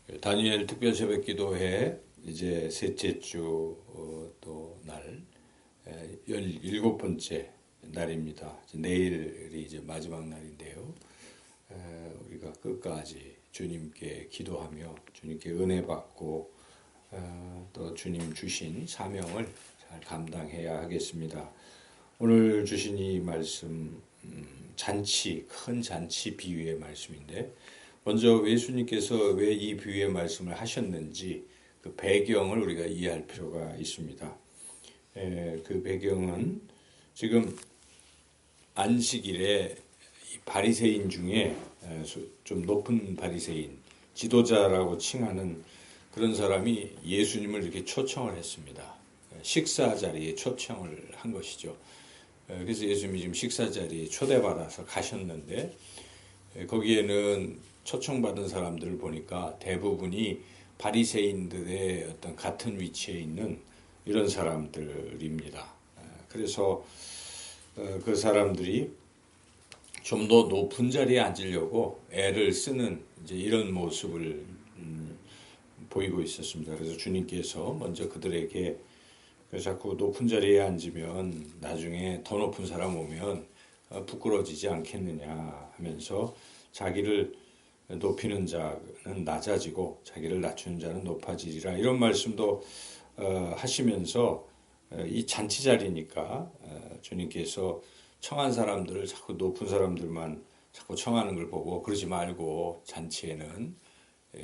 다니엘 특별 새벽 기도회 이제 셋째 주 또 날 17번째 날입니다. 내일이 이제 마지막 날인데요. 우리가 끝까지 주님께 기도하며 주님께 은혜 받고 또 주님 주신 사명을 잘 감당해야 하겠습니다. 오늘 주신 이 말씀 잔치, 큰 잔치 비유의 말씀인데 먼저 예수님께서 왜 이 비유의 말씀을 하셨는지 그 배경을 우리가 이해할 필요가 있습니다. 그 배경은 지금 안식일에 바리새인 중에 좀 높은 바리새인, 지도자라고 칭하는 그런 사람이 예수님을 이렇게 초청을 했습니다. 식사 자리에 초청을 한 것이죠. 그래서 예수님이 지금 식사 자리에 초대받아서 가셨는데 거기에는 초청받은 사람들을 보니까 대부분이 바리새인들의 어떤 같은 위치에 있는 이런 사람들입니다. 그래서 그 사람들이 좀 더 높은 자리에 앉으려고 애를 쓰는 이제 이런 모습을 보이고 있었습니다. 그래서 주님께서 먼저 그들에게 자꾸 높은 자리에 앉으면 나중에 더 높은 사람 오면 부끄러워지지 않겠느냐 하면서 자기를 높이는 자는 낮아지고 자기를 낮추는 자는 높아지리라 이런 말씀도 하시면서 이 잔치 자리니까 주님께서 청한 사람들을 자꾸 높은 사람들만 자꾸 청하는 걸 보고 그러지 말고 잔치에는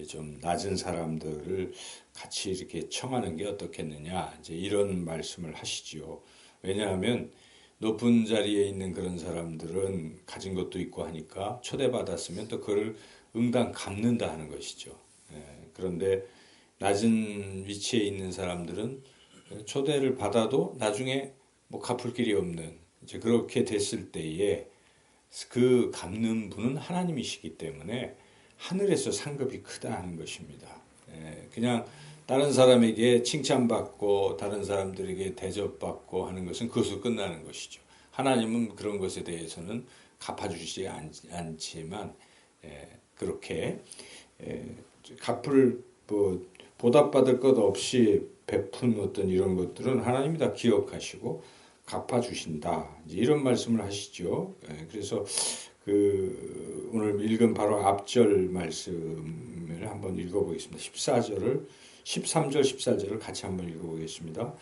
좀 낮은 사람들을 같이 이렇게 청하는 게 어떻겠느냐 이제 이런 말씀을 하시지요. 왜냐하면 높은 자리에 있는 그런 사람들은 가진 것도 있고 하니까 초대받았으면 또 그걸 응당 갚는다 하는 것이죠. 그런데 낮은 위치에 있는 사람들은 초대를 받아도 나중에 뭐 갚을 길이 없는 이제 그렇게 됐을 때에 그 갚는 분은 하나님이시기 때문에 하늘에서 상급이 크다 하는 것입니다. 그냥 다른 사람에게 칭찬받고 다른 사람들에게 대접받고 하는 것은 그것으로 끝나는 것이죠. 하나님은 그런 것에 대해서는 갚아주시지 않지만 그렇게 갚을 보답받을 것 없이 베푼 어떤 이런 것들은 하나님이 다 기억하시고 갚아주신다. 이런 말씀을 하시죠. 그래서 그 오늘 읽은 바로 앞절 말씀을 한번 읽어보겠습니다. 13절, 14절을 같이 한번 읽어보겠습니다.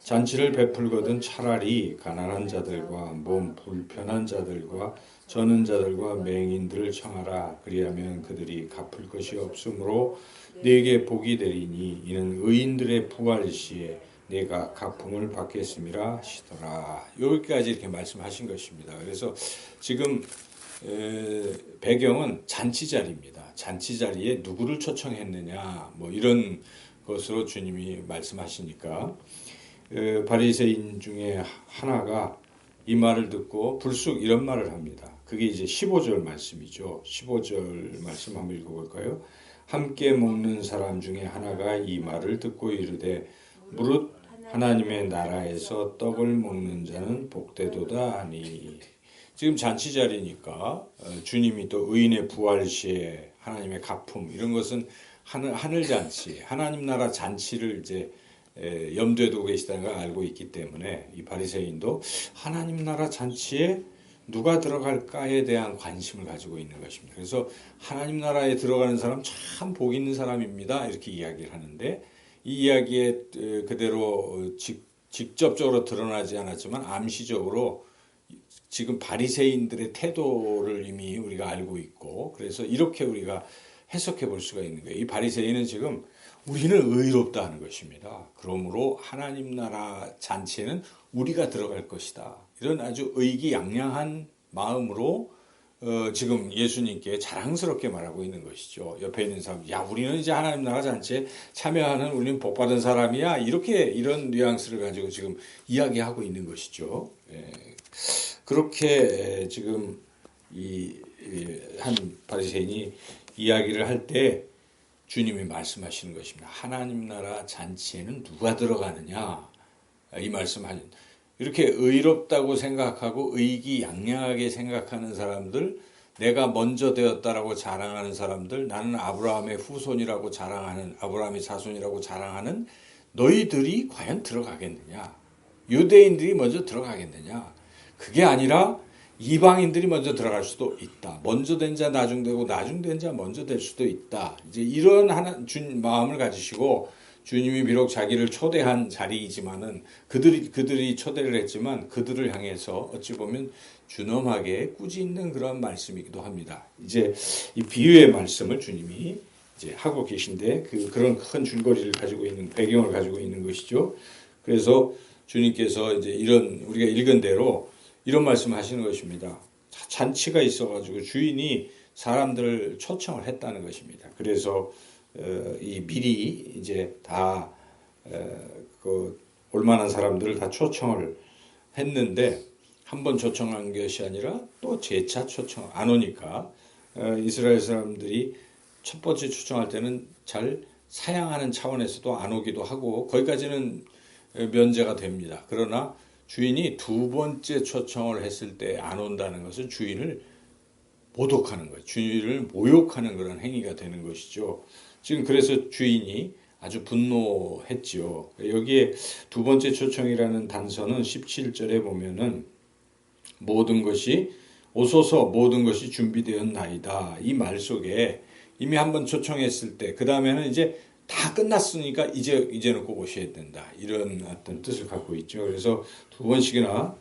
잔치를 베풀거든 차라리 가난한 자들과 몸 불편한 자들과 저는 자들과 맹인들을 청하라. 그리하면 그들이 갚을 것이 없으므로 네게 복이 되리니 이는 의인들의 부활 시에 내가 갚음을 받겠음이라 하시더라. 여기까지 이렇게 말씀하신 것입니다. 그래서 지금 배경은 잔치 자리입니다. 잔치 자리에 누구를 초청했느냐 뭐 이런 것으로 주님이 말씀하시니까 바리새인 중에 하나가 이 말을 듣고 불쑥 이런 말을 합니다. 그게 이제 15절 말씀이죠. 15절 말씀 한번 읽어볼까요? 함께 먹는 사람 중에 하나가 이 말을 듣고 이르되 무릇 하나님의 나라에서 떡을 먹는 자는 복되도다 하니. 지금 잔치 자리니까 주님이 또 의인의 부활 시에 하나님의 갚음 이런 것은 하늘 잔치, 하나님 나라 잔치를 이제 염두에 두고 계시다는 걸 알고 있기 때문에 이 바리새인도 하나님 나라 잔치에 누가 들어갈까에 대한 관심을 가지고 있는 것입니다. 그래서 하나님 나라에 들어가는 사람 참 복 있는 사람입니다. 이렇게 이야기를 하는데 이 이야기에 그대로 직접적으로 드러나지 않았지만 암시적으로 지금 바리새인들의 태도를 이미 우리가 알고 있고 그래서 이렇게 우리가 해석해 볼 수가 있는 거예요. 이 바리새인은 지금 우리는 의롭다 하는 것입니다. 그러므로 하나님 나라 잔치에는 우리가 들어갈 것이다. 이런 아주 의기양양한 마음으로 지금 예수님께 자랑스럽게 말하고 있는 것이죠. 옆에 있는 사람, 야 우리는 이제 하나님 나라 잔치에 참여하는 우리는 복받은 사람이야. 이런 뉘앙스를 가지고 지금 이야기하고 있는 것이죠. 그렇게 지금 이 한 바리새인이 이야기를 할 때 주님이 말씀하시는 것입니다. 하나님 나라 잔치에는 누가 들어가느냐 이 말씀하신 이렇게 의롭다고 생각하고 의기양양하게 생각하는 사람들 내가 먼저 되었다라고 자랑하는 사람들, 나는 아브라함의 후손이라고 자랑하는, 아브라함의 자손이라고 자랑하는 너희들이 과연 들어가겠느냐? 유대인들이 먼저 들어가겠느냐? 그게 아니라 이방인들이 먼저 들어갈 수도 있다. 먼저 된 자 나중되고 나중된 자 먼저 될 수도 있다. 이제 이런 마음을 가지시고 주님이 비록 자기를 초대한 자리이지만은 그들이 초대를 했지만 그들을 향해서 어찌 보면 준엄하게 꾸짖는 그런 말씀이기도 합니다. 이제 이 비유의 말씀을 주님이 이제 하고 계신데 그런 큰 줄거리를 가지고 있는 배경을 가지고 있는 것이죠. 그래서 주님께서 이제 이런 우리가 읽은 대로 이런 말씀하시는 것입니다. 잔치가 있어가지고 주인이 사람들을 초청을 했다는 것입니다. 그래서 이 미리 이제 다 올만한 사람들을 다 초청을 했는데 한 번 초청한 것이 아니라 또 재차 초청 안 오니까 이스라엘 사람들이 첫 번째 초청할 때는 잘 사양하는 차원에서도 안 오기도 하고 거기까지는 면제가 됩니다. 그러나 주인이 두 번째 초청을 했을 때 안 온다는 것은 주인을 모독하는 거예요. 주인을 모욕하는 그런 행위가 되는 것이죠. 지금 그래서 주인이 아주 분노했죠. 여기에 두 번째 초청이라는 단서는 17절에 보면은 모든 것이 오소서 모든 것이 준비되었나이다. 이 말 속에 이미 한번 초청했을 때 그 다음에는 이제 다 끝났으니까 이제는 꼭 오셔야 된다. 이런 어떤 뜻을 갖고 있죠. 그래서 두 번씩이나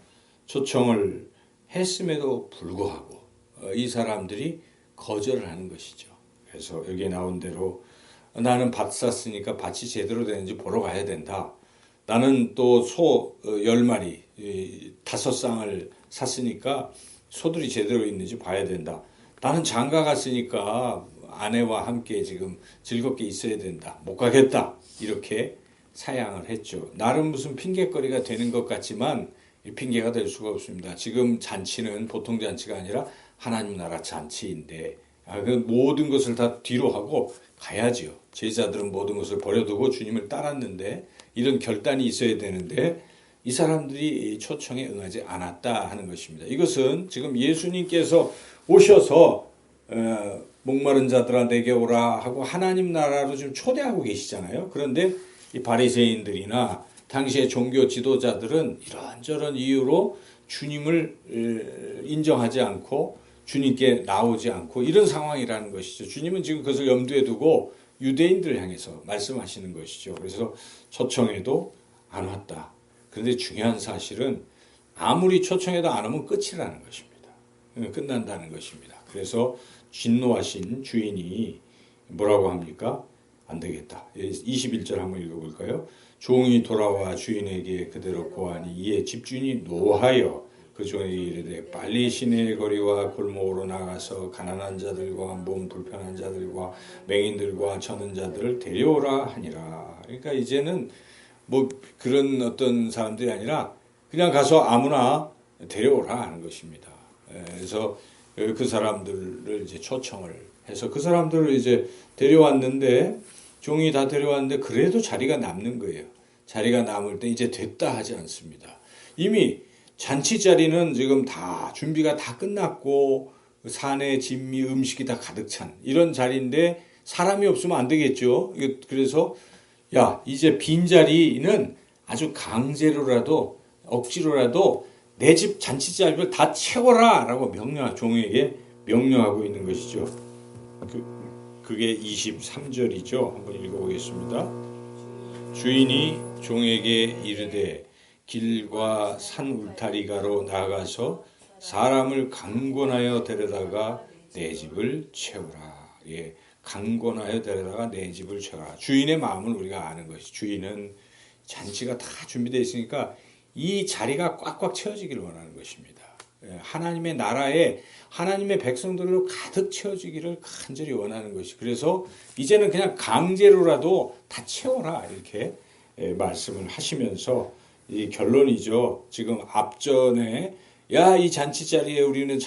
초청을 했음에도 불구하고 이 사람들이 거절을 하는 것이죠. 그래서 여기에 나온 대로 나는 밭 샀으니까 밭이 제대로 되는지 보러 가야 된다. 나는 또 소 10마리, 5쌍을 샀으니까 소들이 제대로 있는지 봐야 된다. 나는 장가 갔으니까 아내와 함께 지금 즐겁게 있어야 된다. 못 가겠다. 이렇게 사양을 했죠. 나름 무슨 핑계거리가 되는 것 같지만 핑계가 될 수가 없습니다. 지금 잔치는 보통 잔치가 아니라 하나님 나라 잔치인데 그 모든 것을 다 뒤로 하고 가야지요. 제자들은 모든 것을 버려두고 주님을 따랐는데 이런 결단이 있어야 되는데 이 사람들이 초청에 응하지 않았다 하는 것입니다. 이것은 지금 예수님께서 오셔서 목마른 자들아 내게 오라 하고 하나님 나라로 지금 초대하고 계시잖아요. 그런데 이 바리새인들이나 당시의 종교 지도자들은 이런저런 이유로 주님을 인정하지 않고 주님께 나오지 않고 이런 상황이라는 것이죠. 주님은 지금 그것을 염두에 두고 유대인들을 향해서 말씀하시는 것이죠. 그래서 초청해도 안 왔다. 그런데 중요한 사실은 아무리 초청해도 안 오면 끝이라는 것입니다. 끝난다는 것입니다. 그래서 진노하신 주인이 뭐라고 합니까? 안 되겠다. 21절 한번 읽어볼까요? 종이 돌아와 주인에게 그대로 고하니 이에 집주인이 노하여 그 종에게 이르되 빨리 시내 거리와 골목으로 나가서 가난한 자들과 몸 불편한 자들과 맹인들과 저는 자들을 데려오라 하니라. 그러니까 이제는 뭐 그런 어떤 사람들이 아니라 그냥 가서 아무나 데려오라 하는 것입니다. 그래서 그 사람들을 이제 초청을 해서 그 사람들을 이제 데려왔는데 종이 다 데려왔는데 그래도 자리가 남는 거예요. 자리가 남을 때 이제 됐다 하지 않습니다. 이미 잔치 자리는 지금 다 준비가 다 끝났고 산에 진미 음식이 다 가득 찬 이런 자리인데 사람이 없으면 안 되겠죠. 그래서 야 이제 빈 자리는 아주 강제로라도 억지로라도 내 집 잔치 자리를 다 채워라 라고 종에게 명령하고 있는 것이죠. 그게 23절이죠. 한번 읽어보겠습니다. 주인이 종에게 이르되 길과 산 울타리가로 나가서 사람을 강권하여 데려다가 내 집을 채우라. 예, 강권하여 데려다가 내 집을 채우라. 주인의 마음을 우리가 아는 것이 주인은 잔치가 다 준비되어 있으니까 이 자리가 꽉꽉 채워지기를 원하는 것입니다. 하나님의 나라에 하나님의 백성들로 가득 채워지기를 간절히 원하는 것이 그래서 이제는 그냥 강제로라도 다 채워라 이렇게 말씀을 하시면서 이 결론이죠. 지금 앞전에 야 이 잔치 자리에 우리는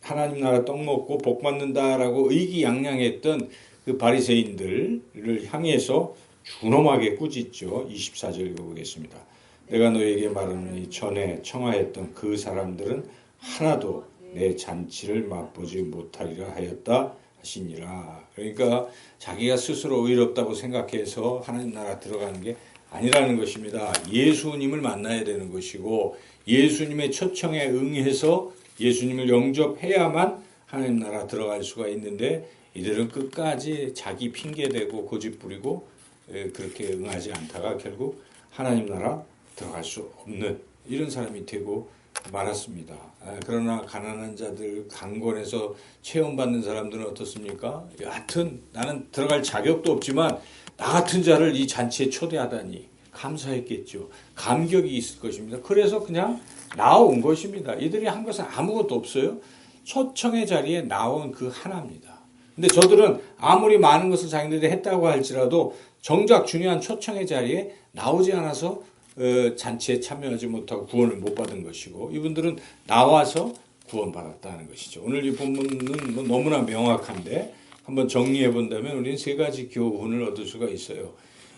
하나님 나라 떡 먹고 복 받는다라고 의기양양했던 그 바리새인들을 향해서 준엄하게 꾸짖죠. 24절 읽어보겠습니다. 내가 너에게 말하노니 전에 청하였던 그 사람들은 하나도 내 잔치를 맛보지 못하리라 하였다 하시니라. 그러니까 자기가 스스로 의롭다고 생각해서 하나님 나라 들어가는 게 아니라는 것입니다. 예수님을 만나야 되는 것이고 예수님의 초청에 응해서 예수님을 영접해야만 하나님 나라 들어갈 수가 있는데 이들은 끝까지 자기 핑계대고 고집부리고 그렇게 응하지 않다가 결국 하나님 나라 들어갈 수 없는 이런 사람이 되고 말았습니다. 그러나 가난한 자들, 강권에서 체험받는 사람들은 어떻습니까? 여하튼 나는 들어갈 자격도 없지만 나 같은 자를 이 잔치에 초대하다니 감사했겠죠. 감격이 있을 것입니다. 그래서 그냥 나온 것입니다. 이들이 한 것은 아무것도 없어요. 초청의 자리에 나온 그 하나입니다. 근데 저들은 아무리 많은 것을 자기네들이 했다고 할지라도 정작 중요한 초청의 자리에 나오지 않아서 잔치에 참여하지 못하고 구원을 못 받은 것이고 이분들은 나와서 구원받았다는 것이죠. 오늘 이 본문은 뭐 너무나 명확한데 한번 정리해 본다면 우리는 세 가지 교훈을 얻을 수가 있어요.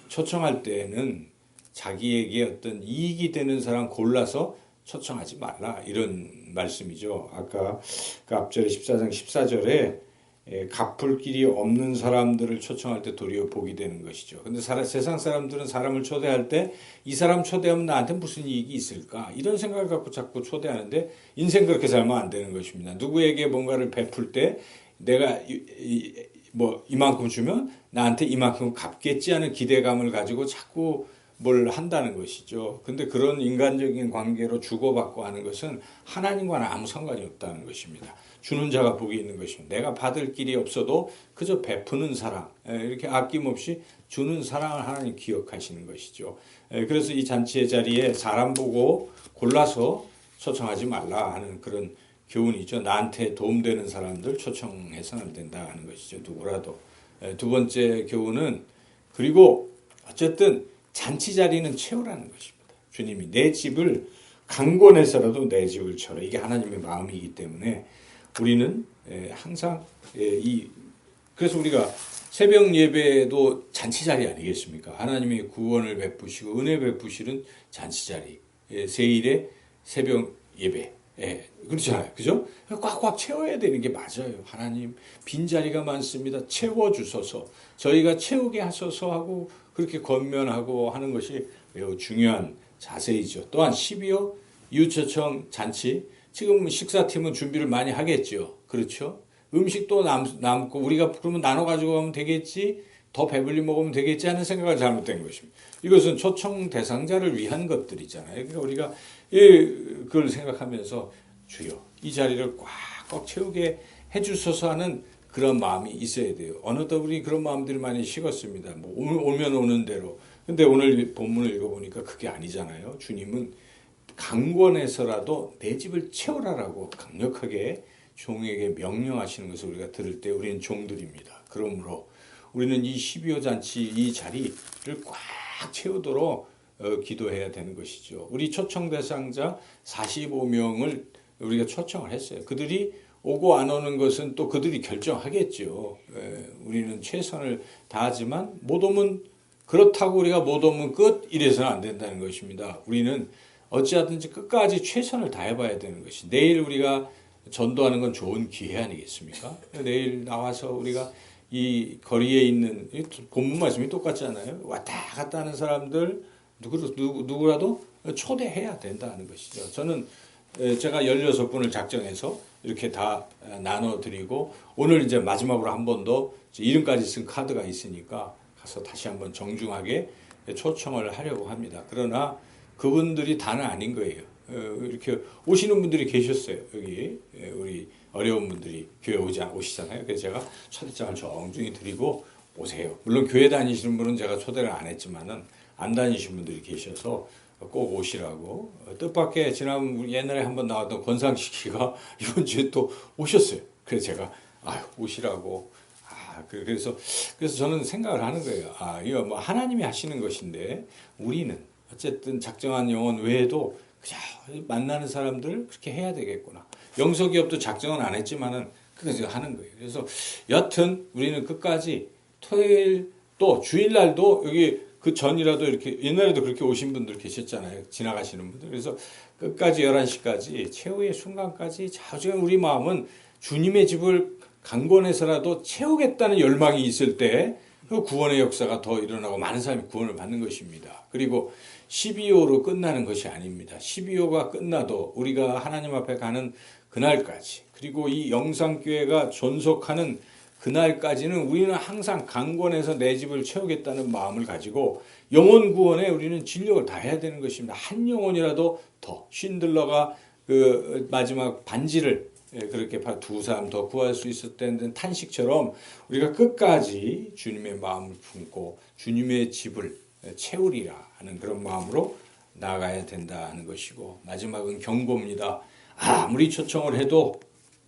초청할 때에는 자기에게 어떤 이익이 되는 사람 골라서 초청하지 말라 이런 말씀이죠. 아까 그 앞절에 14장 14절에 갚을 길이 없는 사람들을 초청할 때 도리어 복이 되는 것이죠. 근데 세상 사람들은 사람을 초대할 때 이 사람 초대하면 나한테 무슨 이익이 있을까? 이런 생각을 갖고 자꾸 초대하는데 인생 그렇게 살면 안 되는 것입니다. 누구에게 뭔가를 베풀 때 내가 이만큼 주면 나한테 이만큼 갚겠지 하는 기대감을 가지고 자꾸 뭘 한다는 것이죠. 근데 그런 인간적인 관계로 주고받고 하는 것은 하나님과는 아무 상관이 없다는 것입니다. 주는 자가 복이 있는 것입니다. 내가 받을 길이 없어도 그저 베푸는 사랑, 이렇게 아낌없이 주는 사랑을 하나님 기억하시는 것이죠. 그래서 이 잔치의 자리에 사람 보고 골라서 초청하지 말라 하는 그런 교훈이죠. 나한테 도움되는 사람들 초청해서는 안 된다 하는 것이죠. 누구라도. 두 번째 교훈은 그리고 어쨌든 잔치 자리는 채우라는 것입니다. 주님이 내 집을 강권해서라도 내 집을 채워라. 이게 하나님의 마음이기 때문에 우리는 항상 그래서 우리가 새벽 예배도 잔치 자리 아니겠습니까? 하나님의 구원을 베푸시고 은혜 베푸시는 잔치 자리. 세일의 새벽 예배. 그렇잖아요. 그죠? 꽉꽉 채워야 되는 게 맞아요. 하나님 빈자리가 많습니다. 채워주소서. 저희가 채우게 하소서 하고 그렇게 권면하고 하는 것이 매우 중요한 자세이죠. 또한 12호 이웃초청 잔치 지금 식사팀은 준비를 많이 하겠죠. 그렇죠? 음식도 남고 우리가 그러면 나눠 가지고 가면 되겠지. 더 배불리 먹으면 되겠지 하는 생각을 잘못된 것입니다. 이것은 초청 대상자를 위한 것들이잖아요. 그러니까 우리가 그걸 생각하면서 주여 이 자리를 꽉꽉 채우게 해주소서 하는 그런 마음이 있어야 돼요. 어느덧 우리 그런 마음들이 많이 식었습니다. 오면 오는 대로. 근데 오늘 본문을 읽어보니까 그게 아니잖아요. 주님은 강권해서라도 내 집을 채우라라고 강력하게 종에게 명령하시는 것을 우리가 들을 때 우리는 종들입니다. 그러므로 우리는 이 12호 잔치 이 자리를 꽉 채우도록 기도해야 되는 것이죠. 우리 초청 대상자 45명을 우리가 초청을 했어요. 그들이 오고 안 오는 것은 또 그들이 결정하겠죠. 우리는 최선을 다하지만 못 오면 그렇다고 우리가 못 오면 끝 이래서는 안 된다는 것입니다. 우리는 어찌하든지 끝까지 최선을 다해봐야 되는 것이 내일 우리가 전도하는 건 좋은 기회 아니겠습니까? 내일 나와서 우리가 이 거리에 있는 본문 말씀이 똑같잖아요. 왔다 갔다 하는 사람들 누구라도 초대해야 된다는 것이죠. 저는 제가 16분을 작정해서 이렇게 다 나눠드리고 오늘 이제 마지막으로 한 번 더 이름까지 쓴 카드가 있으니까 가서 다시 한번 정중하게 초청을 하려고 합니다. 그러나 그분들이 다는 아닌 거예요. 이렇게 오시는 분들이 계셨어요. 여기 우리 어려운 분들이 교회 오시잖아요. 그래서 제가 초대장을 정중히 드리고 오세요. 물론 교회 다니시는 분은 제가 초대를 안 했지만은 안 다니시는 분들이 계셔서 꼭 오시라고. 뜻밖의 지난 옛날에 한번 나왔던 권상식 씨가 이번 주에 또 오셨어요. 그래서 제가 오시라고. 그래서 저는 생각을 하는 거예요. 이거 뭐 하나님이 하시는 것인데 우리는 어쨌든 작정한 영혼 외에도 그냥 만나는 사람들 그렇게 해야 되겠구나. 영서기업도 작정은 안 했지만은 그래서 하는 거예요. 그래서 여튼 우리는 끝까지 토요일 또 주일날도 여기 그 전이라도 이렇게 옛날에도 그렇게 오신 분들 계셨잖아요. 지나가시는 분들. 그래서 끝까지 11시까지 최후의 순간까지 자주에 우리 마음은 주님의 집을 강권해서라도 채우겠다는 열망이 있을 때 그 구원의 역사가 더 일어나고 많은 사람이 구원을 받는 것입니다. 그리고 12호로 끝나는 것이 아닙니다. 12호가 끝나도 우리가 하나님 앞에 가는 그날까지 그리고 이 영상교회가 존속하는 그날까지는 우리는 항상 강권해서 내 집을 채우겠다는 마음을 가지고 영혼 구원에 우리는 진력을 다해야 되는 것입니다. 한 영혼이라도 더 쉰들러가 그 마지막 반지를 그렇게 두 사람 더 구할 수 있었다는 탄식처럼 우리가 끝까지 주님의 마음을 품고 주님의 집을 채우리라 하는 그런 마음으로 나아가야 된다는 것이고 마지막은 경고입니다. 아무리 초청을 해도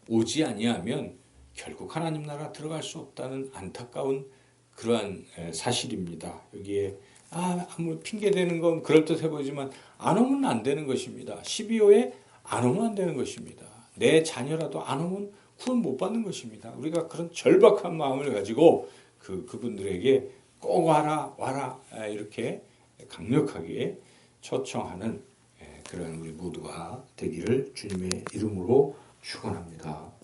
오지 아니하면 결국 하나님 나라 들어갈 수 없다는 안타까운 그러한 사실입니다. 여기에 아무 핑계대는 건 그럴듯해 보이지만 안 오면 안 되는 것입니다. 12호에 안 오면 안 되는 것입니다. 내 자녀라도 안 오면 구원 못 받는 것입니다. 우리가 그런 절박한 마음을 가지고 그분들에게 꼭 와라 이렇게 강력하게 초청하는 그런 우리 모두가 되기를 주님의 이름으로 축원합니다.